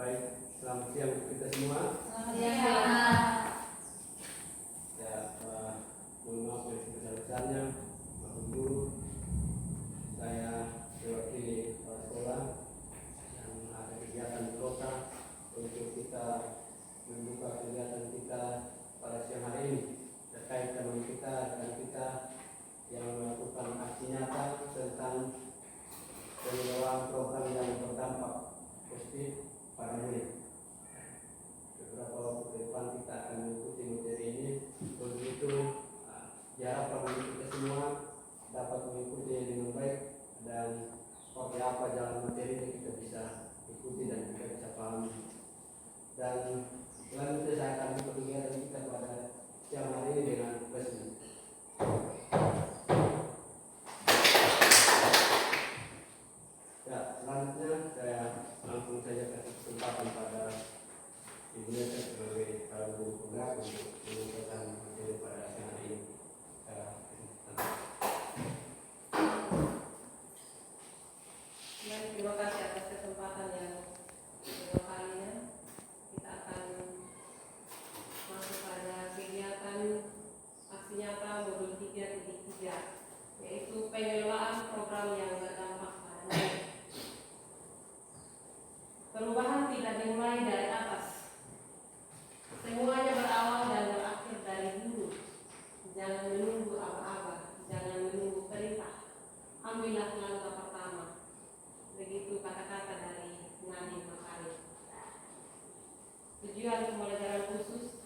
Baik, selamat siang kita semua. Selamat siang. Ya, mohon maaf yang sebesar-besarnya, Bapak Guru. Saya mewakili kepala sekolah yang ada kegiatan di kota untuk kita membuka kegiatan kita pada siang hari ini terkait teman kita dan kita yang melakukan aksi nyata tentang penyelenggaraan program yang berdampak positif pada murid. Beberapa waktu ke depan kita akan mengikuti materi ini. Untuk itu diharapkan kita semua dapat mengikuti dengan baik dan seperti apa jalan materi ini kita bisa ikuti dan kita bisa pahami. Dan selanjutnya saya akan buka kegiatan kita pada siang hari ini dengan presiden. Ya, selanjutnya saya langsung saja kasih kesempatan pada Ibu Neta sebagai guru penggerak untuk menyampaikan materi pada siang hari ini. Terima kasih atas kesempatan yang kedua kalinya. Kita akan masuk pada kegiatan aksi nyata modul 3.3, yaitu pengelolaan program yang berdampak pada murid. Perubahan tidak dimulai dari atas. Semuanya berawal dan berakhir dari dulu. Jangan menunggu aba-aba, jangan menunggu perintah. Ambillah langkah pertama. Begitu kata-kata dari Nadiem Makarim. Tujuan pembelajaran khusus,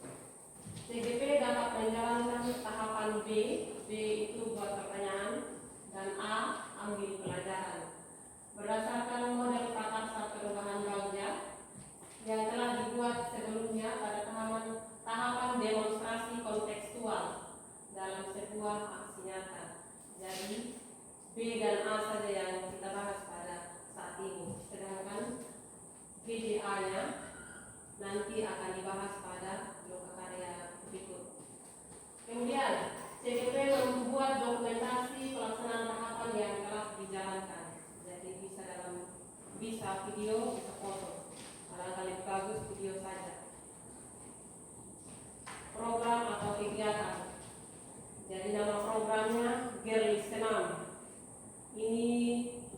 CGP dapat menjalankan tahapan B itu buat pertanyaan, dan A ambil pelajaran. Berdasarkan model prakarsa perubahan Gauja yang telah dibuat sebelumnya pada tahapan demonstrasi kontekstual dalam sebuah aksi nyata. Jadi B dan A saja yang kita bahas pada saat ini, sedangkan BDA-nya nanti akan dibahas pada lokakarya berikut. Kemudian CGP membuat dokumentasi pelaksanaan tahapan yang telah dijalankan. Jadi bisa video, bisa foto. Barangkali bagus video saja. Program atau kegiatan. Jadi nama programnya Girly Senam. Ini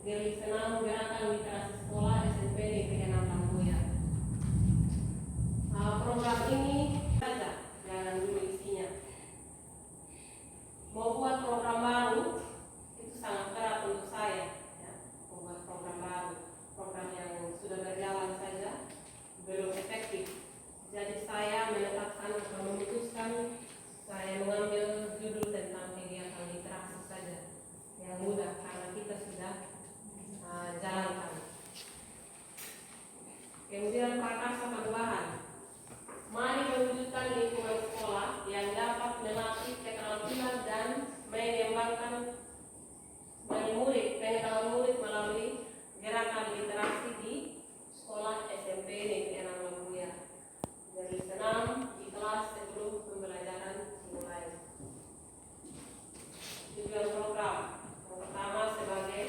Girly Senam Gerakan Literasi Sekolah SMP Negeri 6 Lambuya. Program ini saja, jangan dulu isinya. Mau buat program baru itu sangat berat untuk saya, ya. Membuat program baru, program yang sudah berjalan saja belum efektif. Jadi saya menetapkan atau memutuskan saya mengambil judul tentang kegiatan literasi saja yang mudah karena kita sudah jalankan. Kemudian prakarsa perubahan. Mari mewujudkan lingkungan sekolah yang dapat melatih keterampilan dan mengembangkan pengetahuan murid melalui gerakan literasi di sekolah SMP Negeri 6 Lambuya. Dari senam di kelas sebelum pembelajaran dimulai. Tujuan program yang pertama sebagai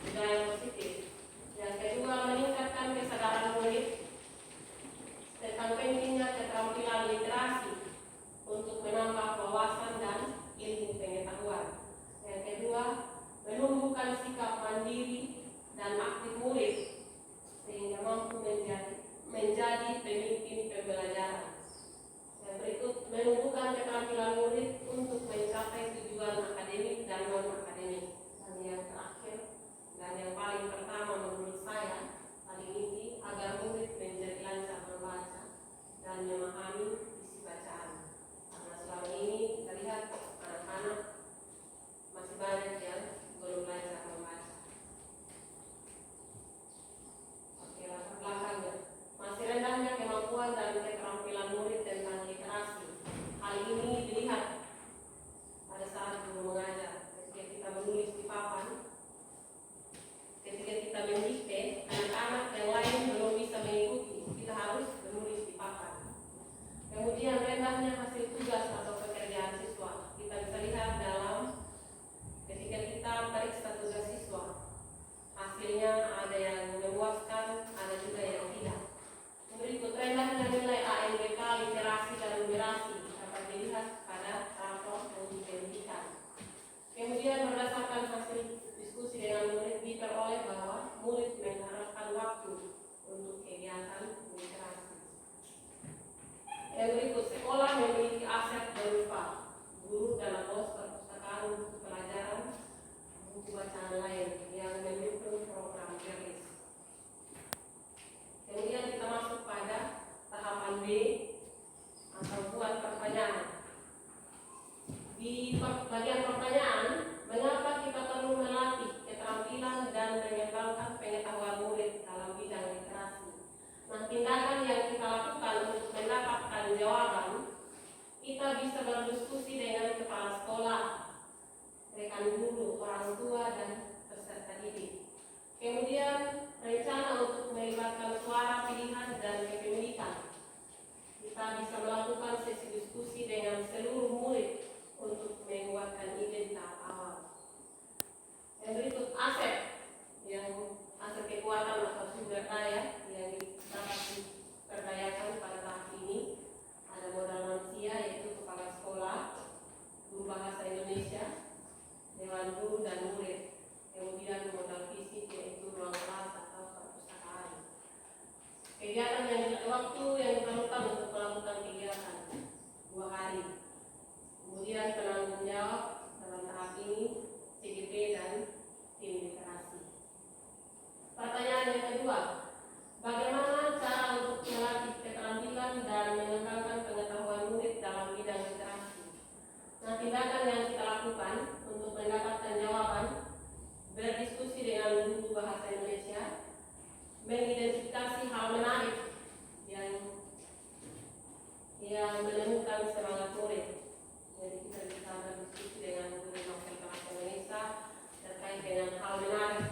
budaya positif, yang kedua meningkatkan kesadaran murid tentang pentingnya keterampilan literasi untuk menambah wawasan dan ilmu pengetahuan. Yang kedua, menumbuhkan sikap mandiri dan aktif murid sehingga mampu menjadi pemimpin pembelajaran. Yang berikut, menumbuhkan keterampilan murid untuk mencapai tujuan akademik dan non-akademik. Dan yang terakhir dan yang paling pertama menurut saya paling inti, agar murid menjadi lancar membaca dan memahami isi bacaan. Karena selama ini kita lihat anak-anak masih banyak yang belum lancar membaca. Oke, latar belakangnya. Masih rendahnya kemampuan dan keterampilan murid tentang literasi. Hal ini dilihat pada saat guru mengajar. Ketika kita menulis di papan, ketika kita mendikte, anak-anak yang lain belum bisa mengikuti. Kita harus menulis di papan. Kemudian rendahnya hasil tugas atau pekerjaan siswa. Kita bisa lihat dalam ketika kita periksa tugas siswa. Hasilnya ada yang memuaskan, ada juga yang tidak. orang tua dan peserta didik. Kemudian rencana untuk melibatkan suara pilihan dan kepemilikan. Kita bisa melakukan sesi diskusi dengan seluruh murid untuk menguatkan ide tahap awal. Yang berikut aset kekuatan atau sumber daya yang dapat diperdayakan pada tahap ini. Ada modal manusia yaitu kepala sekolah, guru bahasa Indonesia, dewan guru dan murid. Kemudian modal fisik yaitu ruang kelas atau perpustakaan. Waktu yang diperlukan untuk melakukan kegiatan 2 hari. Kemudian penanggung jawab dalam tahap ini CGP dan tim literasi. Pertanyaan yang kedua, bagaimana cara untuk melatih keterampilan dan mengembangkan pengetahuan murid dalam bidang literasi? Nah, tindakan yang kita lakukan untuk mendapatkan jawaban, berdiskusi dengan guru bahasa Indonesia, mengidentifikasi hal menarik yang menemukan semangat murid. Jadi kita bisa berdiskusi dengan guru bahasa Indonesia terkait dengan hal menarik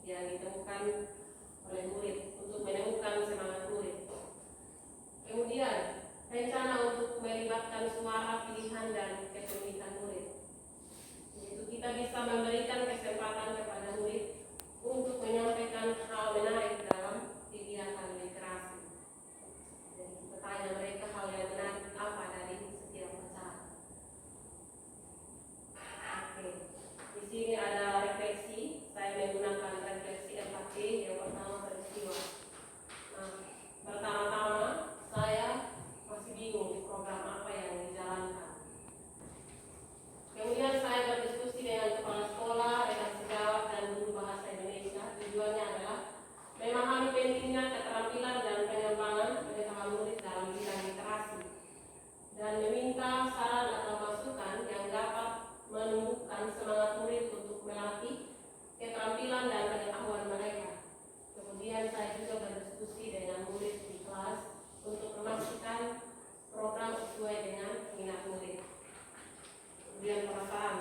yang ditemukan oleh murid untuk menemukan semangat murid. Kemudian rencana untuk melibatkan suara pilihan dan kepemilikan murid. Yaitu kita bisa memberikan kesempatan kepada murid untuk menyampaikan hal menarik dalam kegiatan literasi. Jadi kita tanya mereka hal yang menarik apa dari setiap acara. Oke, di sini ada refleksi. Saya menggunakan refleksi 4P. Yang pertama peristiwa. Nah, pertama-tama saya masih bingung program apa yang dijalankan. Kemudian saya berdiskusi dengan kepala sekolah, rekan sejawat dan guru bahasa Indonesia. Tujuannya adalah memahami pentingnya keterampilan dan pengembangan pengetahuan murid dalam bidang literasi dan meminta saran atau masukan yang dapat menumbuhkan semangat murid untuk melatih keterampilan dan pengetahuan mereka. Kemudian saya juga berdiskusi dengan murid di kelas untuk memastikan program sesuai dengan minat murid. Kemudian perasaan.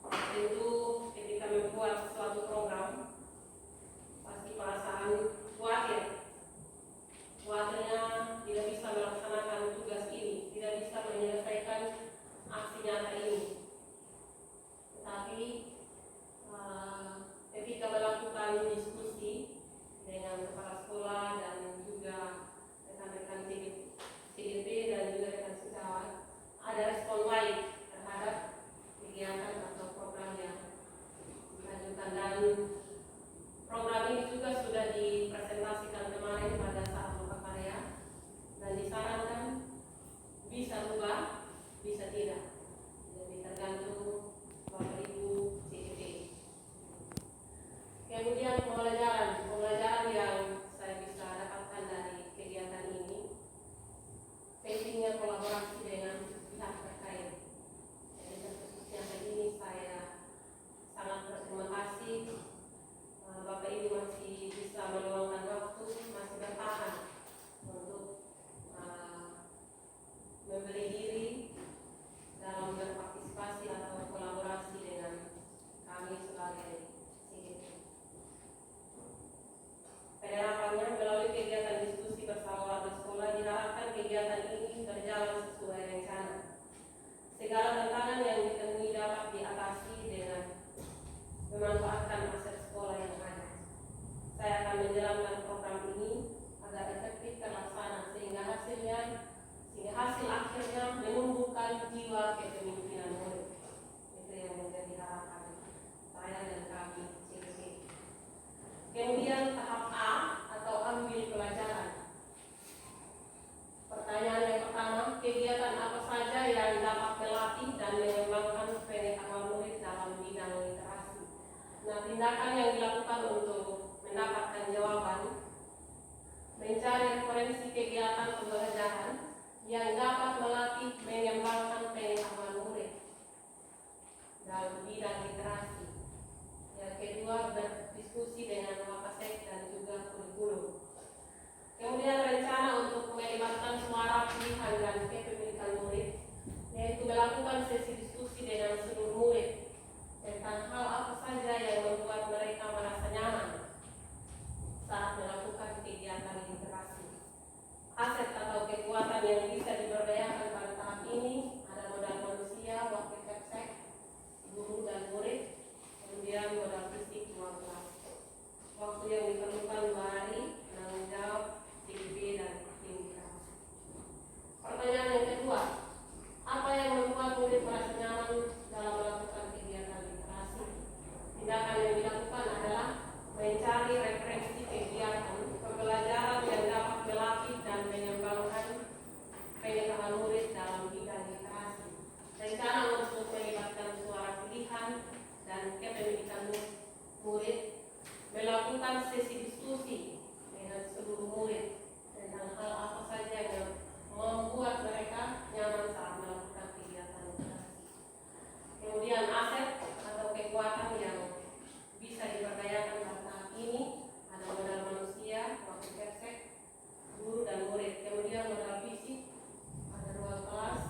Tentu ketika membuat suatu program pasti perasaan khawatir. Khawatirnya tidak bisa melaksanakan tugas ini, tidak bisa menyelesaikan aksi nyata ini. Tetapi ketika melakukan diskusi dengan kepala sekolah dan juga rekan-rekan CGP dan juga rekan sejawat, ada respon baik terhadap kegiatan atau program yang dilanjutkan, dan program ini juga sudah dipresentasikan kemarin pada saat lomba karya dan disarankan bisa rubah, bisa tidak. Jadi tergantung Bapak Ibu CGP. Kemudian pembelajaran yang saya bisa dapatkan dari kegiatan ini, pentingnya kolaborasi dengan pihak terkait. Jadi khususnya hari ini saya sangat berterima kasih Bapak Ibu masih bisa meluangkan waktu, masih bertahan untuk memberi diri dalam berpartisipasi atau kolaborasi dengan kami sebagai CGP. Penerapannya melalui kegiatan diskusi bersama warga sekolah, diharapkan kegiatan ini berjalan sesuai rencana. Segala tantangan yang ditemui dapat diatasi dengan memanfaatkan aset sekolah yang ada. Saya akan menjalankan program ini agar efektif terlaksana sehingga hasil akhirnya menumbuhkan jiwa kepemimpinan murid. Itu yang menjadi harapan saya dan kami CGP. Kemudian tahap A atau ambil pelajaran. Pertanyaan yang pertama, kegiatan apa saja yang dapat melatih dan mengembangkan pengetahuan murid dalam bidang literasi? Nah, tindakan yang dilakukan untuk mendapatkan jawaban, mencari referensi kegiatan pembelajaran yang dapat melatih mengembangkan pengetahuan murid dalam bidang literasi. Yang kedua, berdiskusi dengan Wakasek dan juga kurikulum. Kemudian rencana untuk melibatkan suara pilihan dan kepemilikan murid, yaitu melakukan sesi diskusi dengan seluruh murid tentang murid melakukan sesi diskusi dengan seluruh murid tentang hal apa saja yang membuat mereka nyaman saat melakukan kegiatan literasi. Kemudian aset atau kekuatan yang bisa diperdayakan pada tahap ini ada modal manusia, waktu persek, guru dan murid. Kemudian modal fisik, ada ruang kelas.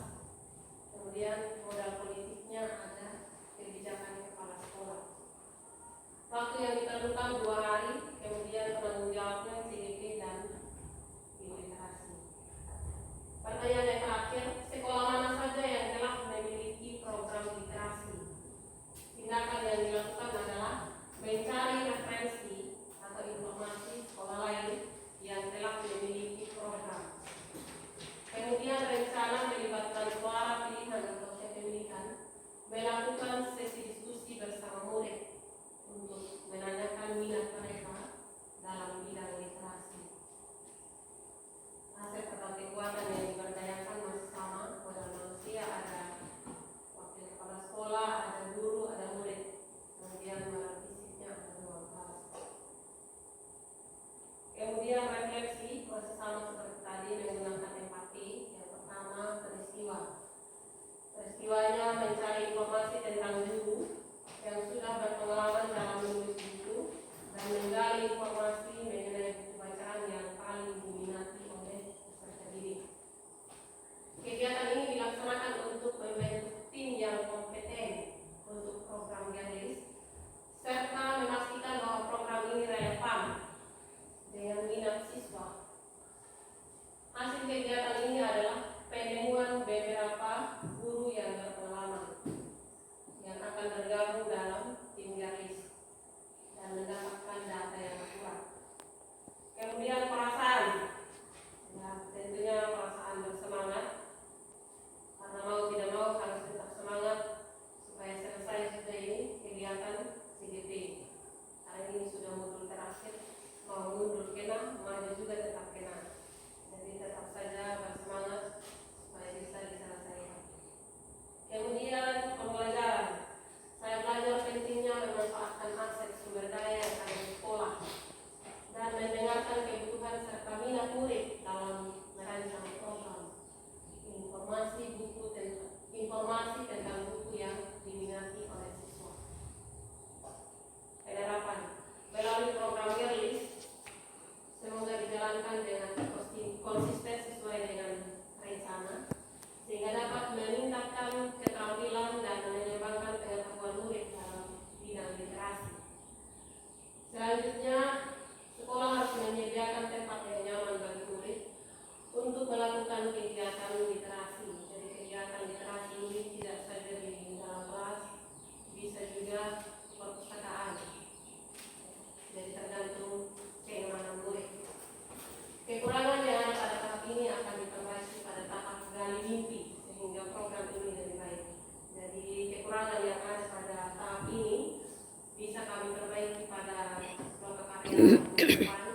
Kemudian modal politiknya ada kebijakan kepala sekolah. Waktu yang ditentukan 2 hari, kemudian penanggung jawabnya CGP dan literasi. Pertanyaan yang terakhir, sekolah mana saja yang telah memiliki program literasi? Tindakan yang dilakukan adalah mencari referensi atau informasi sekolah lain yang telah memiliki program. Kemudian rencana melibatkan suara pilihan atau kepemilikan, melakukan sesi diskusi bersama murid untuk menanyakan minat mereka dalam bidang literasi. Aset atau kekuatan yang diberdayakan masih sama, modal manusia ada wakil kepala sekolah, ada guru, ada murid. Kemudian modal fisiknya ada ruang kelas. Kemudian refleksi masih sama seperti tadi menggunakan empati. Yang pertama peristiwa. Peristiwanya mencari informasi tentang guru yang sudah berpengalaman dalam menulis buku dan menggali informasi mengenai buku bacaan yang paling diminati oleh peserta didik. Kegiatan ini dilaksanakan untuk membentuk tim yang kompeten untuk program Galis serta memastikan bahwa program ini relevan dengan minat siswa. Hasil kegiatan ini adalah penemuan beberapa guru yang berpengalaman yang akan bergabung dalam tim Galis dan mendapatkan data yang akurat. Kemudian perasaan, ya, tentunya perasaan bersemangat, karena mau tidak mau harus tetap semangat supaya selesai sudah ini kegiatan CGP. Hari ini sudah modul terakhir, mau mundur kena, maju juga tetap kena. Jadi tetap saja bersemangat supaya bisa diselesaikan. Kemudian pembelajaran, saya belajar pentingnya memanfaatkan aset sumber daya yang ada di sekolah dan mendengarkan kebutuhan serta minat murid dalam merancang program. Informasi tentang buku yang diminati oleh siswa. Penerapan melalui program Galis semoga dijalankan dengan konsisten sesuai dengan rencana sehingga dapat meningkatkan keterampilan dan mengembangkan pengetahuan murid dalam bidang literasi. Selanjutnya, sekolah harus menyediakan tempat yang nyaman bagi murid untuk melakukan kegiatan literasi. Jadi kegiatan literasi ini tidak saja di dalam kelas, bisa juga perpustakaan. Jadi tergantung keinginan murid. Kekurangan yang ada pada tahap ini akan diperbaiki pada tahap gali mimpi sehingga program ini lebih baik. Jadi kekurangan yang ada pada tahap ini bisa kami perbaiki pada kelompok karya depan.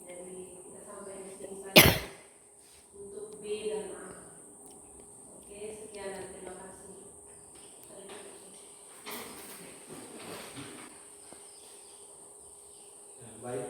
Jadi kita sampai di sini saja untuk B dan A. Oke, sekian dan terima kasih. Baik.